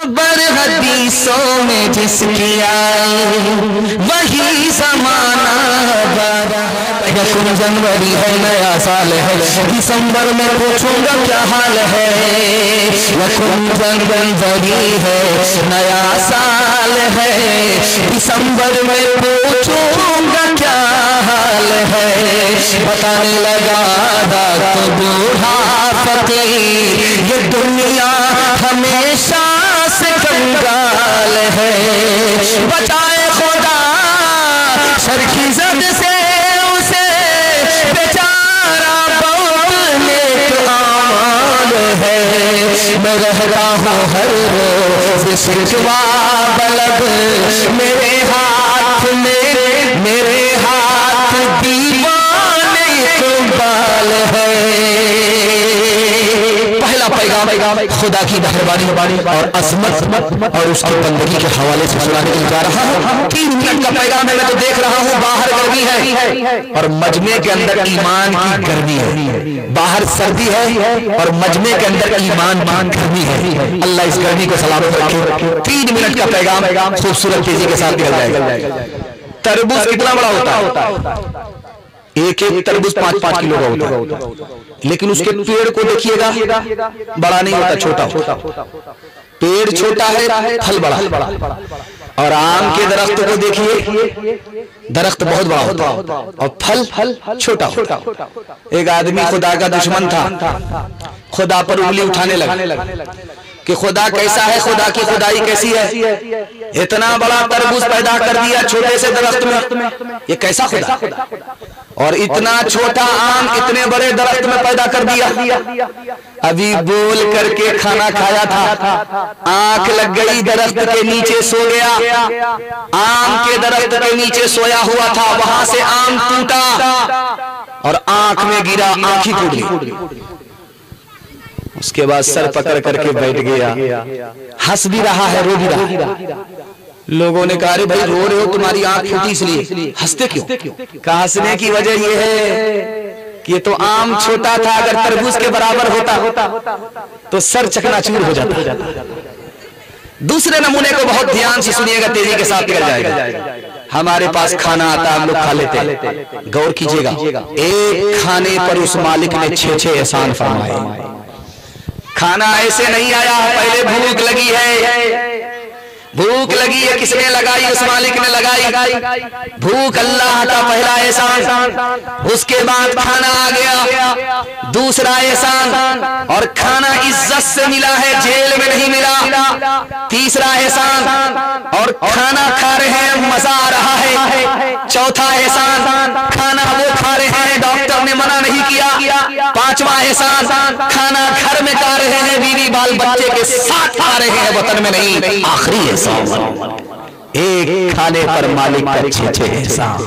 बर हदीसों में जिसकी आई वही जमाना बारा। यकुम जनवरी है, नया साल है, दिसंबर में पूछूंगा क्या हाल है। यकुम जनवरी है, नया साल है, दिसंबर में पूछूंगा क्या हाल है। बताने लगा तो बूढ़ा फकीर ये दुनिया हमेशा से कंगाल है। बचाए खुदा शर की जद से उसे, बेचारा बहुत नेक आमाल है। मैं रहता हूँ हर रोज शिकवा बलब मेरे हाथ में, मेरे हाथ दीवाने इकबाल है। पैगाम खुदा की मेहरबानी और अज़मत और उसकी बंदगी के हवाले से सुनाने के लिए जा रहा हूँ। 3 मिनट का पैगाम है। मैं तो देख रहा हूँ बाहर गर्मी है और मजमे के अंदर ईमान की गर्मी है। बाहर सर्दी है और मजमे के अंदर ईमान की गर्मी है। अल्लाह इस गर्मी को सलामत रखे। 3 मिनट का पैगाम खूबसूरत तेजी के साथ निकल जाएगा। तरबूज कितना बड़ा होता है? एक तरबूज 5-5 किलो का होता है, लेकिन उसके पेड़ को देखिएगा बड़ा नहीं होता, छोटा होता। पेड़ छोटा है, फल बड़ा। और आम के दरख्त को देखिए, दरख्त बहुत बड़ा होता और फल छोटा होता। एक आदमी खुदा का दुश्मन था, खुदा पर उंगली उठाने लगा कि खुदा कैसा है, खुदा की खुदाई कैसी है। इतना बड़ा तरबूज पैदा कर दिया छोटे से दरख्त में, ये कैसा खुदा। और इतना छोटा आम इतने बड़े दरख्त में पैदा कर दिया। अभी बोल करके खाना खाया था, आंख लग गई, दरख्त के नीचे सो गया। आम के दरख्त के नीचे सोया हुआ था, वहां से आम टूटा और आंख में गिरा, आंख ही टूट गई। उसके बाद सर पकड़ करके बैठ गया, हंस भी रहा है, रो भी रहा। लोगों ने कहा, अरे भाई रो रहे हो, तुम्हारी आंख फूटी इसलिए, हंसते क्यों? कहा हंसने की वजह यह है कि ये तो आम छोटा था, अगर तरबूज के बराबर होता तो सर चकनाचूर हो जाता। दूसरे नमूने को बहुत ध्यान से सुनिएगा, तेजी के साथ निकल जाएगा। हमारे पास खाना आता, हम लोग खा लेते। गौर कीजिएगा, एक खाने पर उस मालिक ने 6-6 एहसान फरमाए। खाना ऐसे नहीं आया, पहले भूख लगी है, भूख लगी है, किसने लगाई? उस मालिक ने लगाई। भूख अल्लाह का पहला एहसान, उसके बाद खाना आ गया, दूसरा एहसान, और खाना इज्जत से मिला है, जेल में नहीं मिला। तीसरा एहसान, और खाना खा रहे हैं, मजा आ रहा है। चौथा एहसान, खाना वो खा रहे हैं, डॉक्टर ने मना नहीं किया। पांचवा एहसान, खाना घर में खा रहे हैं, बीवी बाल बच्चे के साथ खा रहे हैं, वतन में नहीं। आखिरी एहसान, एक खाने पर मालिक का 6-6 एहसान।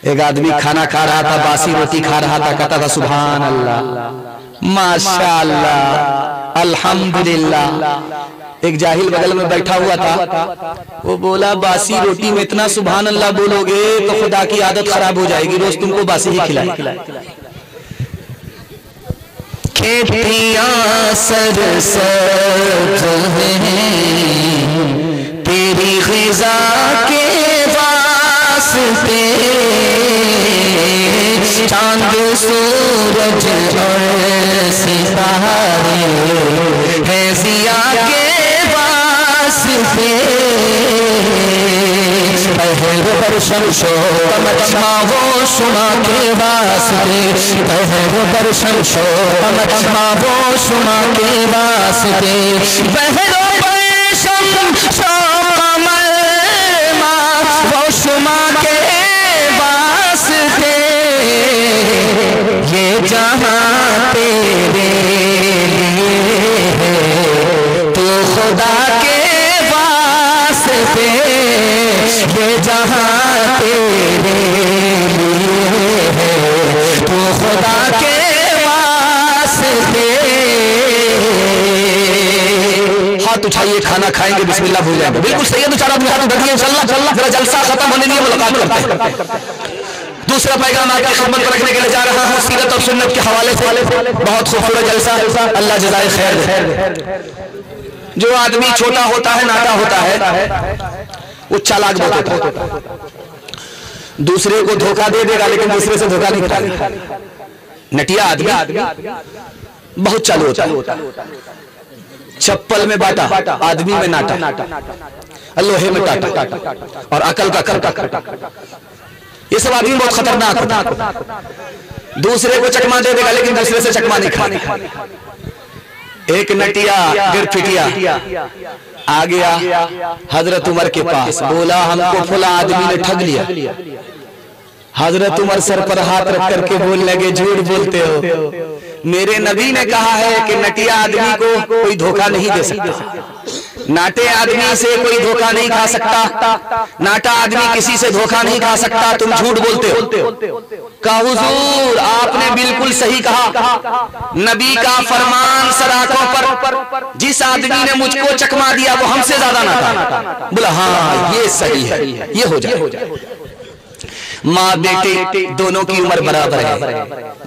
एक आदमी खाना खा रहा था, बासी रोटी खा रहा था, कहता था सुभान अल्लाह, माशाअल्लाह, अल्हम्दुलिल्लाह। एक जाहिल बगल में बैठा हुआ था, वो बोला बासी रोटी में इतना सुभान अल्लाह बोलोगे तो खुदा की आदत खराब हो जाएगी, रोज तुमको बासी ही खिलाए। खेतियां सरसब्ज हैं तेरी ग़िज़ा के वास्ते, चांद सूरज और सितारे हैं ज़िया के वास्ते। पहर पर शमशो कमरमा वो शुमा के वास्ते, पहर पर शमशो कमरमा वो शुमा के वास्ते। पहरों पर शमशो कमरमा वो शुमा के वास्ते, ये जहां तेरे लिए है तो खुदा के वास्ते, ये जहां तेरे लिए है तो खुदा के वास्ते। हाथ उठाइए, खाना खाएंगे, बिस्मिल्लाह भूल जाएंगे। बिल्कुल सही है, तो 4 आदमी हाथ उठाइए, इंशाअल्लाह जरा जलसा खत्म होने लिए मुलाकात करते हैं। दूसरा पैगाम आपकी खिदमत में रखने के लिए जा रहा हूँ, सीरत और सुन्नत के हवाले से। बहुत खूबसूरत जलसा, अल्लाह जज़ाए खैर दे। जो आदमी छोटा होता है, नाटा होता है, वो चालाक बहुत होता है, दूसरे को धोखा दे देगा लेकिन दूसरे से धोखा नहीं खाएगा। नटिया आदमी बहुत चालू होता है, चप्पल में बाटा, आदमी में नाटा, लोहे में टाटा और अकल का करटा। ये सब आदमी बहुत खतरनाक होता है, दूसरे को चकमा दे देगा लेकिन दूसरे से चकमा नहीं खाएगा। एक नटिया गिरफिटिया आ गया हजरत उमर के पास, बोला हमको फला आदमी ने ठग लिया। हजरत उमर सर पर हाथ रख करके बोलने लगे, झूठ बोलते हो, मेरे नबी ने कहा है कि नटिया आदमी को कोई धोखा नहीं दे सकता, नाटे आदमी से कोई धोखा नहीं खा सकता, नाटा आदमी किसी से धोखा नहीं खा सकता, तुम झूठ बोलते हो। कहा हुजूर आपने बिल्कुल सही कहा, नबी का फरमान सर आंखों पर, जिस आदमी ने मुझको चकमा दिया वो हमसे ज्यादा नाटा। बोला हाँ ये सही है, ये हो जाए। माँ बेटे दोनों की उम्र बराबर है,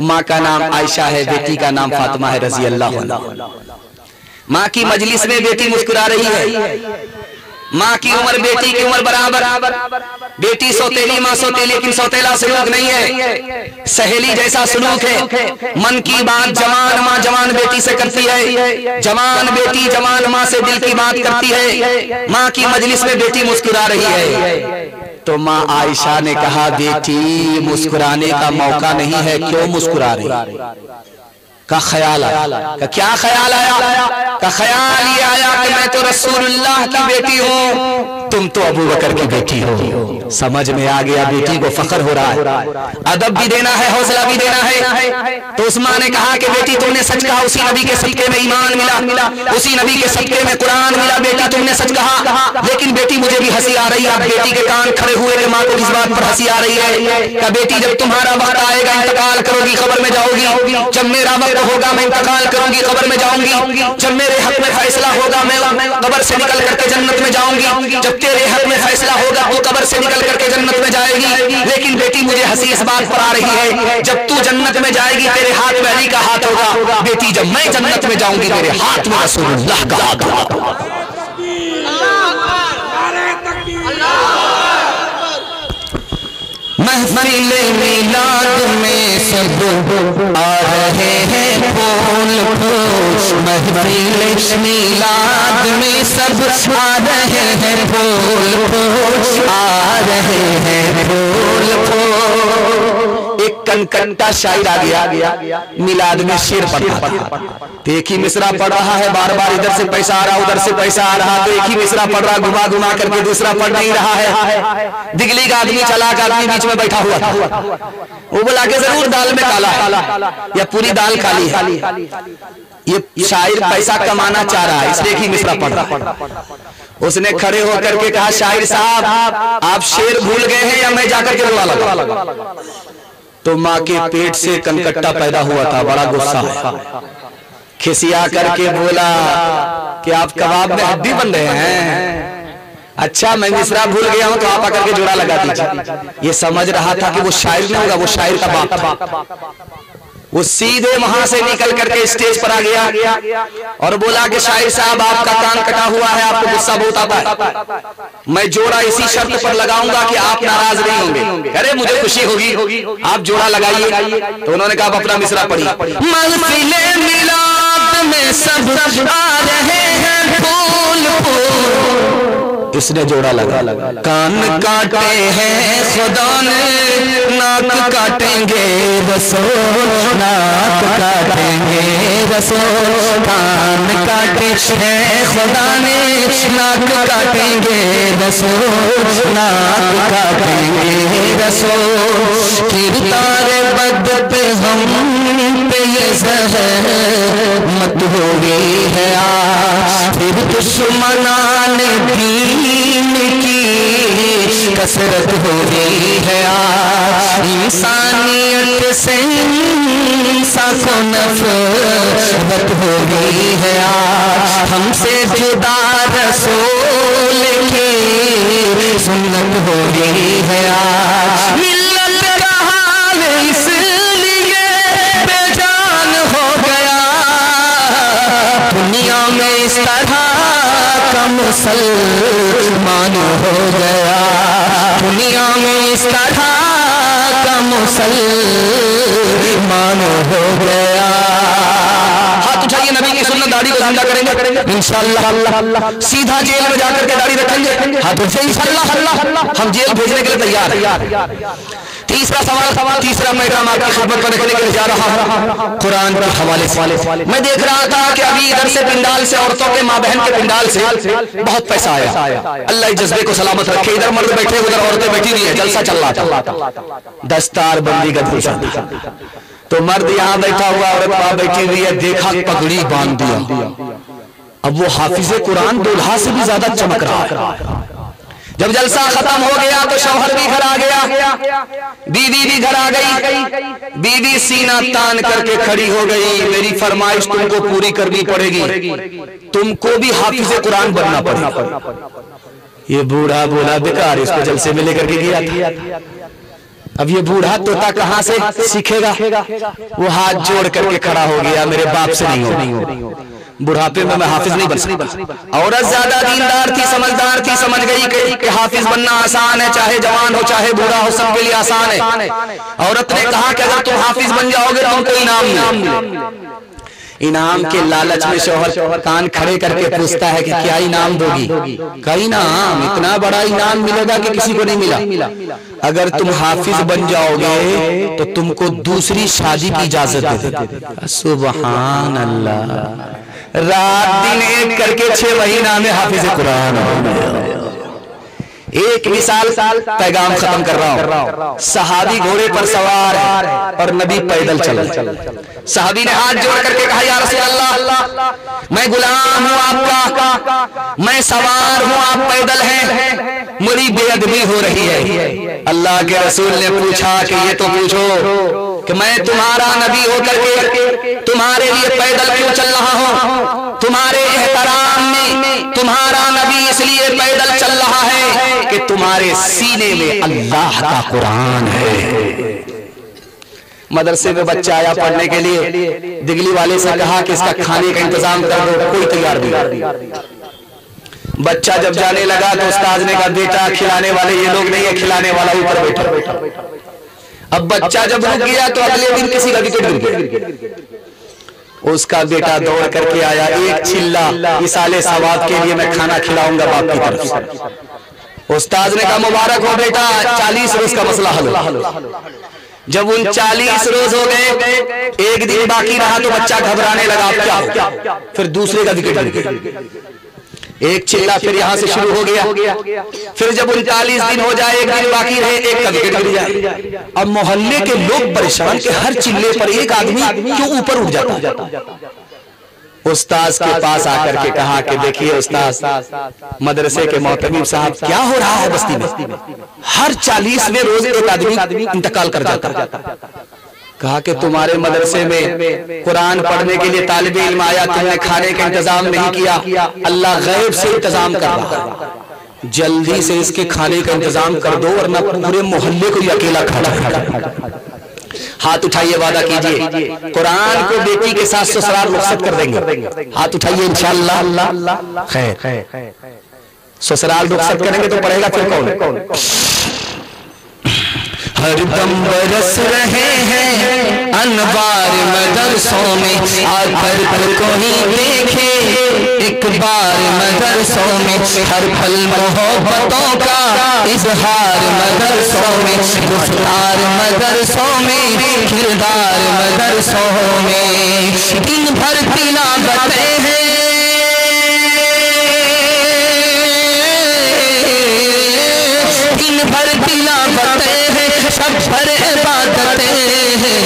माँ का नाम आयशा है, बेटी का नाम फातिमा है रजी अल्लाह अन्हा। माँ की मजलिस में बेटी मुस्कुरा रही है, माँ की उम्र बेटी की उम्र बराबर, बेटी सौतेली माँ सौतेली, लेकिन सौतेला सलूक नहीं है, सहेली जैसा सलूक है। मन की बात जवान माँ जवान बेटी से करती है, जवान बेटी जवान माँ से दिल की बात करती है। माँ की मजलिस में बेटी मुस्कुरा रही है तो माँ आयशा ने कहा, बेटी मुस्कुराने का मौका नहीं है, क्यों मुस्कुरा रही? का ख्याल आया। का क्या ख्याल आया? का ख्याल ये आया कि मैं तो रसूलुल्लाह की बेटी हूँ, तुम तो अबू बकर की बेटी हो। समझ में आ गया, बेटी को फख्र हो रहा है, अदब भी देना है, हौसला भी देना है। तो उस्मान ने कहा कि बेटी तुमने सच कहा, उसी नबी के सदके में ईमान मिला, उसी नबी के सदके में कुरान मिला, बेटी तुमने सच कहा। लेकिन बेटी मुझे भी हंसी आ रही है। बेटी के कान खड़े हुए कि माँ को किस बात पर हंसी आ रही है? का बेटी जब तुम्हारा वक्त आएगा इंतकाल करोगी, खबर में जाओगी, जब मेरा वक्त होगा मैं इंतकाल करूंगी, खबर में जाऊंगी, जब मेरे हक में फैसला होगा मैं कब्र से निकल करके जन्नत में जाऊंगी, जब तेरे हक में फैसला होगा तो कब्र से निकल करके जन्नत में जाएगी। लेकिन बेटी मुझे हंसी इस बात पर आ रही है, जब तू जन्नत में जाएगी तेरे हाथ में अली का हाथ होगा, बेटी जब मैं जन्नत में जाऊंगी मेरे हाथ में रसूलुल्लाह का हाथ होगा। महफिल मिलाद में सब आ रहे हैं फूल फूल, महफिल मिलाद में सब आ रहे हैं फूल फूल, आ रहे हैं फूल फूल। एक कनकट्टा शायर आ गया मिलाद में शेर पढ़ रहा, तो एक ही मिसरा पढ़ रहा है, बार बार इधर से पैसा आ रहा उधर से पैसा आ रहा, तो एक ही मिसरा पढ़ रहा, घुमा घुमा करके दूसरा पढ़ नहीं रहा है। दिगली का आदमी चालाक आदमी बीच में बैठा हुआ था, वो बोला कि जरूर दाल में काला है या पूरी दाल काली है, ये शायर पैसा कमाना चाह रहा है इसलिए ही मिसरा पढ़ रहा। उसने खड़े होकर के कहा, शायर साहब आप शेर भूल गए हैं या मैं जाकर के रोने लगा? तो माँ के पेट से कनकट्टा पैदा हुआ था, बड़ा गुस्सा है, खिसिया करके बोला कि आप कबाब में हड्डी बन रहे हैं? अच्छा मैं मिसरा भूल गया हूं तो आप आकर के जोड़ा लगा दीजिए। ये समझ रहा था कि वो शायर नहीं होगा, वो शायर का बाप था। वो सीधे वहां से निकल करके स्टेज पर आ गया और बोला कि शायर साहब आपका कान कटा हुआ है, आपको गुस्सा बहुत आता है, मैं जोड़ा इसी शर्त पर लगाऊंगा कि आप नाराज नहीं होंगे। अरे मुझे खुशी होगी, आप जोड़ा लगाइए। तो उन्होंने कहा अपना मिसरा पढ़ी, महफिले मिलाद में सब आ रहे हैं फूल फूल, इसने जोड़ा लगा, कान काटे हैं खुदा ने, नाक काटेंगे रसूल, नाक काटेंगे रसूल, कान काटे हैं खुदा ने, नाक काटेंगे रसूल, नाक काटेंगे रसूल। किरदार बद पे हम पे ये ज़हर मत हो गई है आज, फिर दुश्मनाने दीन की कसरत हो गई है आज, इंसानियत से इंसाको नफरत हो गई है आज, हमसे जुदा रसूल की सुन्नत हो गई है आज। मिल्लत का हाल इसलिए बेजान हो गया, दुनिया में इस तरह मुसलमान हो गया, दुनिया में इस तरह का मुसलमान हो गया। हाथ उठाइए, नबी की सुन्नत दाढ़ी को जिंदा करेंगे इंशाअल्लाह। सीधा जेल में जाकर के दाढ़ी रखेंगे, हाथ उठाइए इंशाअल्लाह। हम जेल भेजने के लिए तैयार हैं। तीसरा सवाल, तीसरा मैदान आपकी खिदमत पर रखने के लिए जा रहा हूं कुरान के हवाले से। मैं देख रहा था कि अभी इधर से पिंडाल से, औरतों के माँ बहन के पिंडाल से बहुत पैसा आया। अल्लाह इस जज्बे को सलामत रखे। इधर मर्द बैठे, उधर औरतें बैठी हुई है, जलसा चल रहा था। दस्तार बंदी गद्दी शादी, तो मर्द यहाँ बैठा हुआ, औरत वहां बैठी हुई है, देखा पगड़ी बांध दिया। अब वो हाफिज कुरान दूल्हा से भी ज्यादा चमक रहा है। जब जलसा खत्म हो गया तो शौहर भी घर आ गया, बीवी भी घर आ गई। बीवी सीना तान करके खड़ी हो गई, मेरी फरमाइश तुमको पूरी करनी पड़ेगी, तुमको भी हाफिज कुरान बनना पड़ेगा। ये बूढ़ा बोला बेकार, इसको जलसे में लेकर के गया। अब ये बूढ़ा तोता कहां से सीखेगा? वो हाथ जोड़ करके खड़ा हो गया, मेरे बाप से नहीं हो, बुढ़ापे में मैं हाफिज नहीं बन सकता। औरत ज्यादा दीनदार थी, समझदार थी, समझ गई कि हाफिज बनना आसान है, चाहे जवान हो चाहे बूढ़ा हो, सबके लिए आसान है। औरत ने कहा कि अगर तुम हाफिज बन जाओगे तो तुमको इनाम मिलेगा। इनाम के लालच में शौहर कान खड़े करके पूछता है कि क्या इनाम दोगी? क्या इनाम? इतना बड़ा इनाम मिलेगा कि किसी को नहीं मिला। अगर तुम हाफिज बन जाओगे तो तुमको दूसरी शादी की इजाजत दे देते। सुभान अल्लाह। रात दिन एक करके 6 महीना में हाफिज कुरान हो गया। एक मिसाल पैगाम खत्म कर रहा हूं। सहाबी घोड़े पर सवार है और नबी पैदल चल। सहाबी ने हाथ जोड़ करके कहा, या रसूल अल्लाह, मैं गुलाम हूं आपका, मैं सवार हूं, आप पैदल हैं, मेरी बेअदबी हो रही है। अल्लाह के रसूल ने पूछा कि ये तो पूछो कि मैं तुम्हारा नबी होकर के तुम्हारे लिए पैदल क्यों चल रहा हूं? तुम्हारे एहतराम में तुम्हारा नबी इसलिए पैदल चल रहा है कि तुम्हारे सीने में अल्लाह का कुरान है। मदरसे में बच्चा आया पढ़ने के लिए, दिगली वाले से कहा कि इसका खाने का इंतजाम कर दो, कोई तैयार नहीं। बच्चा जब जाने लगा तो उस्ताद ने कहा, बेटा खिलाने वाले ये लोग नहीं है, खिलाने वाला ऊपर बैठा। अब बच्चा जब रुक गया तो अगले दिन किसी का विकेट गिर गया। उसका बेटा दौड़ करके आया, एक चिल्ला, इसाले सवाब के लिए मैं खाना खिलाऊंगा बाप की तरफ से। उस्ताद ने कहा, मुबारक हो बेटा, 40 रोज का मसला हल। जब उन 40 रोज हो गए, एक दिन बाकी रहा तो बच्चा घबराने लगा, क्या? फिर दूसरे का विकेट गिर गया। एक चिल्ला फिर यहां से शुरू हो गया। फिर जब 39 दिन हो जाए, एक दिन बाकी रहे, एक का विकेट गिर जाए। अब मोहल्ले के लोग परेशान कि हर चिल्ले पर एक आदमी क्यों ऊपर उठ जाता है। उस्ताद के पास आकर के कहा कि देखिए उस्ताद, मदरसे के मोहतमीम साहब, क्या हो रहा है बस्ती में? हर 40वें रोज एक आदमी इंतकाल कर जाता। कहा कि तुम्हारे मदरसे में कुरान पढ़ने के लिए तालिब इल्म आया, तुमने खाने का इंतजाम नहीं किया, अल्लाह गैब से इंतजाम कर रहा है, जल्दी से इसके खाने का इंतजाम कर दो वरना पूरे मोहल्ले को ये अकेला खाना। हाथ उठाइए, वादा कीजिए कुरान को बेटी के साथ ससुराल रुखसत कर देंगे। हाथ उठाइए इंशाअल्लाह। खैर, ससुराल रुखसत करेंगे तो पढ़ेगा फिर कौन? हर दम बरस रहे हैं अनवार मदरसों में, आकर कोई देखे एक बार मदरसों में, हर पल मोहब्बतों का इजहार मदरसों में, गुफ्तार मदरसों में, किरदार मदरसों में, दिन भर तिलावतें हैं, दिन भर तिलावतें हैं, सब भर इबादतें हैं,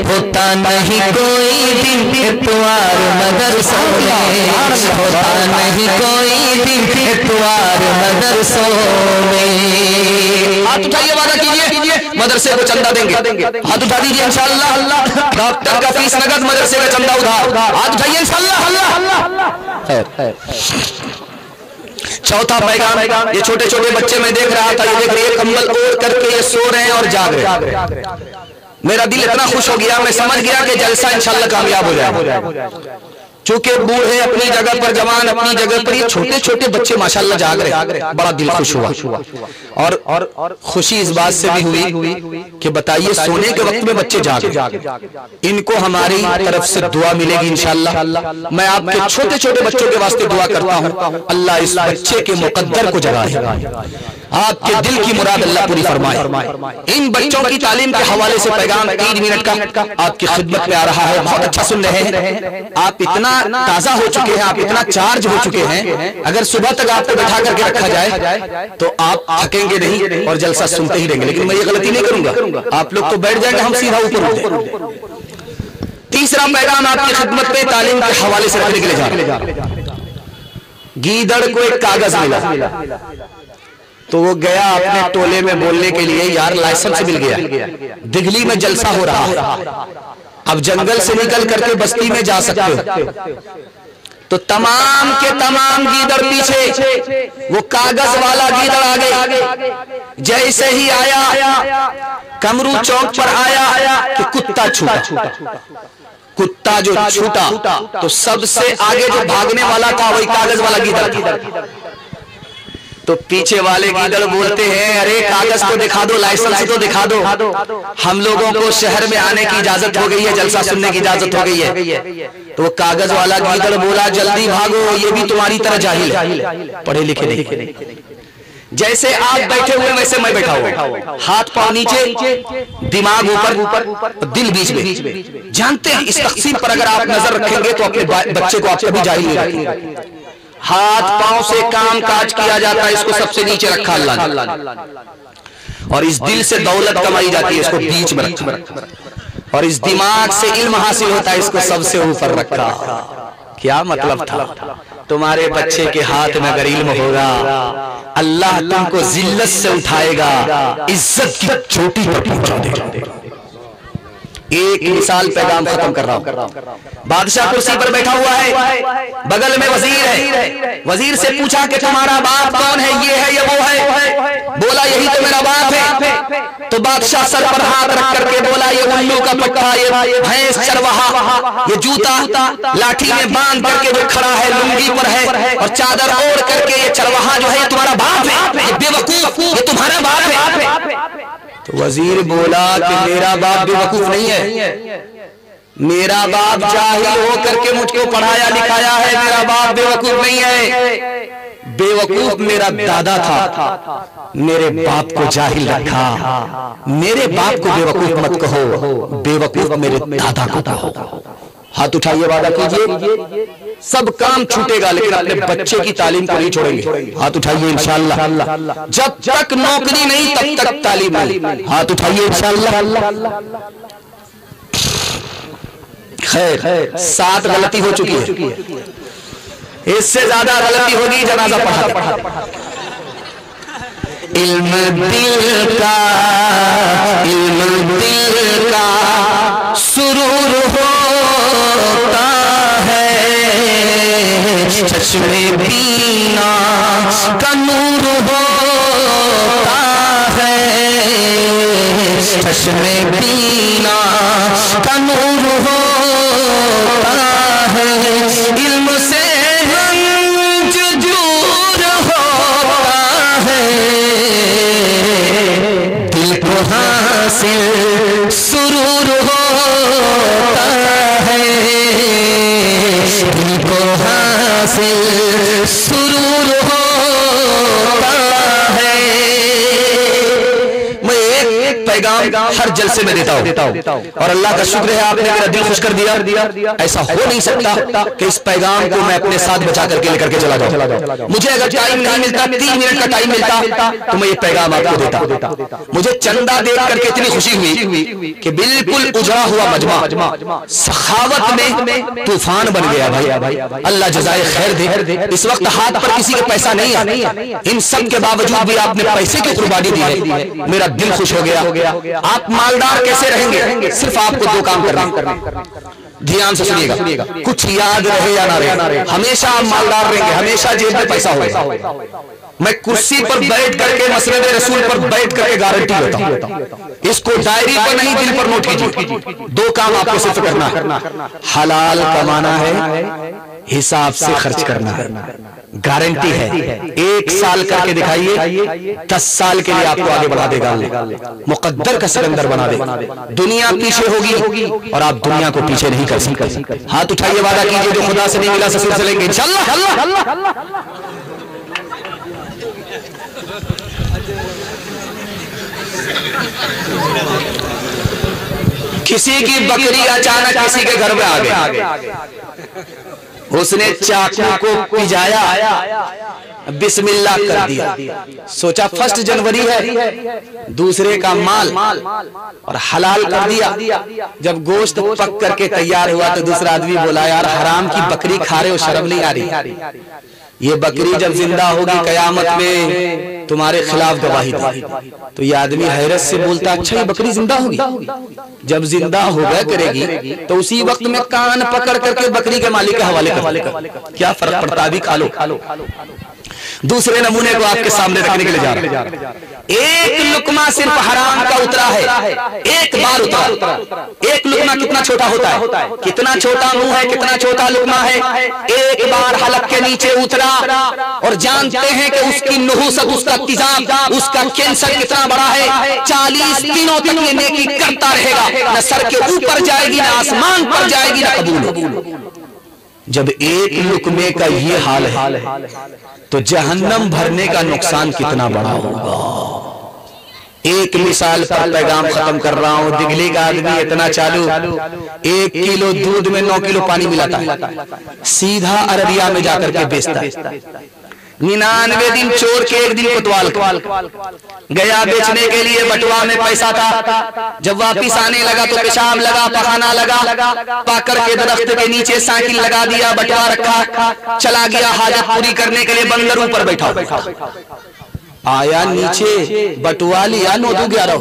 होता नहीं कोई दिन इतवार मदरसों में, होता नहीं कोई दिन इतवार मदरसों में। हाथ उठाइए, वादा कीजिए मदरसे को चंदा देंगे। हाथ उठा दीजिए इंशाअल्लाह। डॉक्टर का फीस नगद, मदरसे का चंदा उधार। हाथ उठाइए इंशाअल्लाह। चौथा पैगाम, ये छोटे छोटे बच्चे मैं देख रहा था, ये देख रही कंबल ओढ़ करके ये सो रहे हैं और जाग रहे हैं। मेरा दिल इतना खुश हो गया, मैं समझ गया कि जलसा इंशाअल्लाह कामयाब हो जाएगा। चूंकि बूढ़े अपनी जगह पर, जवान अपनी जगह पर, ये छोटे छोटे बच्चे माशाल्लाह जाग रहे, बड़ा दिल खुश हुआ। और खुशी इस बात से भी हुई कि बताइए सोने के वक्त में बच्चे जागे, इनको हमारी तरफ से दुआ मिलेगी इंशाअल्लाह। मैं आपके छोटे छोटे बच्चों के वास्ते दुआ करता हूं, अल्लाह इस बच्चे के मुकद्दर को जगाए, आपके दिल की मुराद अल्लाह पूरी फरमाए। इन बच्चों की तालीम के हवाले से पैगाम 3 मिनट का आपकी खिदमत में आ रहा है। बहुत अच्छा सुन रहे हैं आप, इतना ताजा हो चुके हैं, आप इतना चार्ज हो चुके हैं, अगर सुबह तक आपको बैठा करके रखा जाए तो आप थकेंगे नहीं और जलसा सुनते ही रहेंगे। लेकिन मैं ये गलती नहीं करूंगा, आप लोग तो बैठ जाएंगे, हम सीधा ऊपर उठे। तीसरा पैगाम आपकी खिदमत में तालीम के हवाले से रखने के लिए जा रहे हैं। गीदड़ को एक कागज मिला तो वो गया अपने टोले में बोलने के लिए, यार लाइसेंस मिल गया, दिल्ली में जलसा हो रहा है, अब जंगल से निकल करके बस्ती में जा सकते हो। तो तमाम के तमाम गीदड़ पीछे, वो कागज वाला गीदड़ आगे। जैसे ही आया, कमरू चौक पर आया कि कुत्ता छूटा। कुत्ता जो छूटा तो सबसे आगे जो भागने वाला था वही कागज वाला गीदड़ था। तो पीछे वाले गीदड़ बोलते हैं, अरे कागज तो दिखा दो, लाइसेंस तो दिखा दो, हम लोगों को शहर में आने की इजाजत हो गई है, जलसा सुनने की इजाजत हो गई है। तो वो कागज वाला गीदड़ बोला, जल्दी भागो, ये भी तुम्हारी तरह जाहिल है, पढ़े लिखे नहीं। जैसे आप बैठे हुए वैसे मैं बैठा हुआ, हाथ पांव नीचे, दिमाग ऊपर, दिल बीच में। जानते हैं इस तकसीम पर अगर आप नजर रखेंगे तो अपने बच्चे को आप कभी जाहिल नहीं रखेंगे। हाथ पांव से काम काज किया जाता है, इसको सबसे नीचे रखा अल्लाह ने, और इस दिल से दौलत कमाई जाती है, इसको बीच में रखा, और इस दिमाग से इल्म हासिल होता है, इसको सबसे ऊपर रखा। क्या मतलब था? तुम्हारे बच्चे के हाथ में अगर इल्म होगा, अल्लाह तुमको जिल्लत से उठाएगा, इज्जत की चोटी पर पहुंचा देगा। एक मिसाल पैगाम खत्म कर रहा हूं। बादशाह कुर्सी पर बैठा हुआ है, बगल में वजीर है। वजीर से पूछा कि तुम्हारा बाप कौन है, ये है या वो है? बोला यही तो मेरा बाप है। तो बादशाह सर पर हाथ रख करके बोला, ये उल्लू का पट्टा, ये भैंस चरवाहा, ये जूता लाठी में बांध करके जो खड़ा है, लुंगी पर है और चादर ओढ़ करके, ये चरवाहा जो है ये तुम्हारा बाप है? ये बेवकूफ, ये तुम्हारा बाप है? तो वजीर बोला कि मेरा बाप बेवकूफ नहीं है, मेरा बाप जाहिल हो करके मुझको पढ़ाया लिखाया है, मेरा बाप बेवकूफ नहीं है। बेवकूफ मेरा दादा था, मेरे बाप को जाहिल रखा। मेरे बाप को बेवकूफ मत कहो, बेवकूफ मेरे दादा को कहो। हाथ उठाइए, वादा कीजिए, सब काम छूटेगा लेकिन अपने बच्चे की तालीम को नहीं छोड़ेंगे। हाथ उठाइए इंशाअल्लाह। जब तक नौकरी नहीं तब तक तालीम नहीं। हाथ उठाइए इंशाअल्लाह। खैर 7 गलती हो चुकी है, इससे ज्यादा गलती होगी जनाजा पढ़ा। इल्म दिल का, इल्म दिल का सुरूर होता है, चश्मे बीना का नूर होता है, चश्मे बीना का नूर होता है। इल्म से रंज दूर होता है, दिल को हासिल सुरूर होता है, दिल को हासिल सुरूर होता है। मैं एक पैगाम हर जलसे में देता हूं और अल्लाह का शुक्र है आपने मेरा दिल खुश कर दिया। ऐसा हो नहीं सकता कि इस पैगाम को मैं अपने साथ बचा करके लेकर के चला जाऊं। मुझे अगर टाइम नहीं मिलता, 3 मिनट का टाइम मिलता तो मैं ये पैगाम आपको देता। मुझे चंदा देख करके इतनी खुशी हुई कि बिल्कुल उजड़ा हुआ मजमा सखावत में तूफान बन गया। भाई अल्लाह जज़ाए खैर दे। इस वक्त हाथ पर किसी का पैसा नहीं है, इन सब के बावजूद भी आपने पैसे की कुर्बानी दी है, मेरा दिल खुश हो गया। आप मालदार कैसे रहेंगे? सिर्फ आपको 2 काम करने, ध्यान से सुनिएगा, कुछ याद रहे या ना रहे, हमेशा आप मालदार रहेंगे, हमेशा जेब में पैसा होगा। मैं कुर्सी पर बैठ करके मसनद रसूल पर बैठ करके गारंटी देता हूं, इसको डायरी पर नहीं दिल पर नोट कीजिए। दो काम आपको सिर्फ करना है, हलाल कमाना है, हिसाब से खर्च करना है। गारंटी है, 1 साल करके दिखाइए, 10 साल के लिए आपको आगे बढ़ा देगा, मुकद्दर का सिकंदर बना दे। दुनिया पीछे होगी और आप दुनिया को पीछे नहीं कर सकते। हाथ उठाइए, वादा कीजिए जो खुदा से नहीं मिला ससुर से लेंगे इंशाअल्लाह। किसी की बकरी अचानक किसी के घर में आ गई, उसने चाकू को पिजाया, बिस्मिल्लाह कर दिया, सोचा 1 जनवरी है, दूसरे का माल, और हलाल कर दिया। जब गोश्त पक करके तैयार हुआ तो दूसरा आदमी बोला, यार हराम की बकरी खा रहे हो, शर्म नहीं आ रही? ये बकरी जब जिंदा होगी कयामत में तुम्हारे खिलाफ गवाही देगी। तो ये आदमी हैरत से बोलता, अच्छा ये बकरी जिंदा होगी? जब जिंदा हो गया करेगी तो उसी वक्त में कान पकड़ करके बकरी के मालिक के हवाले कर, क्या फर्क पड़ता, अभी खा लो। दूसरे नमूने को आपके सामने रखने के लिए जा रहे हैं। एक लुकमा सिर्फ हराम का उतरा है, एक बार उतरा। एक लुकमा कितना छोटा होता है, कितना छोटा मुंह है, कितना छोटा लुकमा है। एक बार हलक के नीचे उतरा और जानते हैं कि उसकी नुहूसत, उसका तेजाब, उसका कैंसर कितना बड़ा है। 40 दिनों तक ये नेकी करता रहेगा, न सर के ऊपर जाएगी, न आसमान पर जाएगी, न कबूल। जब एक लुकमे का ये हाल है तो जहन्नम भरने का नुकसान कितना बड़ा होगा। एक मिसाल पर पैगाम खत्म कर रहा हूं। दिल्ली का आदमी इतना चालू, 1 किलो दूध में 9 किलो पानी मिलाता है, सीधा अरबिया में जाकर के बेचता है। 99 दिन चोर के 1 दिन कोतवाल गया बेचने के लिए, बटुआ में पैसा था। जब वापिस आने लगा तो पेशाब लगा, पखाना लगा, पाकर के दरख्त के नीचे साइकिल लगा दिया, बटुआ रखा, चला गया हाजत पूरी करने के लिए। बंदर ऊपर बैठा आया, नीचे बटुआ लिया, 9-11।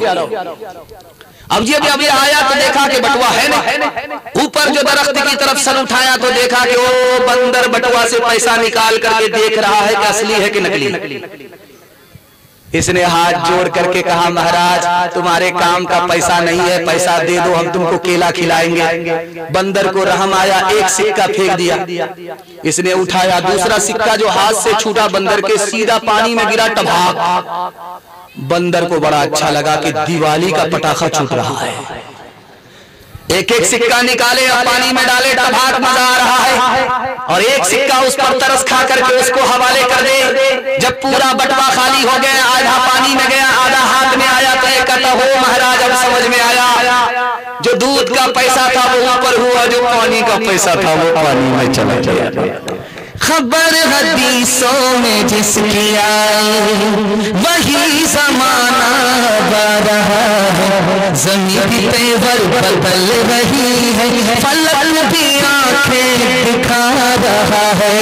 अब जब अभी आया तो देखा कि बटुआ है नहीं। ऊपर जो दरख्त की तरफ सर उठाया तो देखा कि वो बंदर बटुआ से पैसा निकाल करके देख रहा है कि असली है कि नकली। इसने हाथ जोड़ करके कहा, महाराज तुम्हारे काम का पैसा नहीं है, पैसा दे दो, हम तुमको केला खिलाएंगे। बंदर को रहम आया, 1 सिक्का फेंक दिया। इसने उठाया, दूसरा सिक्का जो हाथ से छूटा बंदर के, सीधा पानी में गिरा, टभाक। बंदर को बड़ा अच्छा लगा कि दिवाली का पटाखा छूट रहा है। एक सिक्का निकाले और पानी में डाले, टभाक, मजा आ रहा है। और एक सिक्का उस पर तरस खा करके उसको हवाले कर दे। जब पूरा बटवा खाली हो गया, आधा पानी में गया, आधा हाथ में आया, तो एक कहता, हो महाराज अब समझ में आया, जो दूध का पैसा था वो ऊपर हुआ, जो पानी का पैसा था वो पानी में चला गया। खबर हदीसों में जिसकी आई वही जमाना रहा है। ज़मीन तेवर बदल रही है, फलक भी आंखें दिखा रहा है।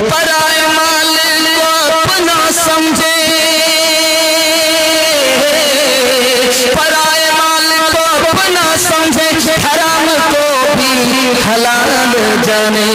पराए माल को अपना समझे, पराए माल को अपना समझे, हराम को भी हलाल जाने।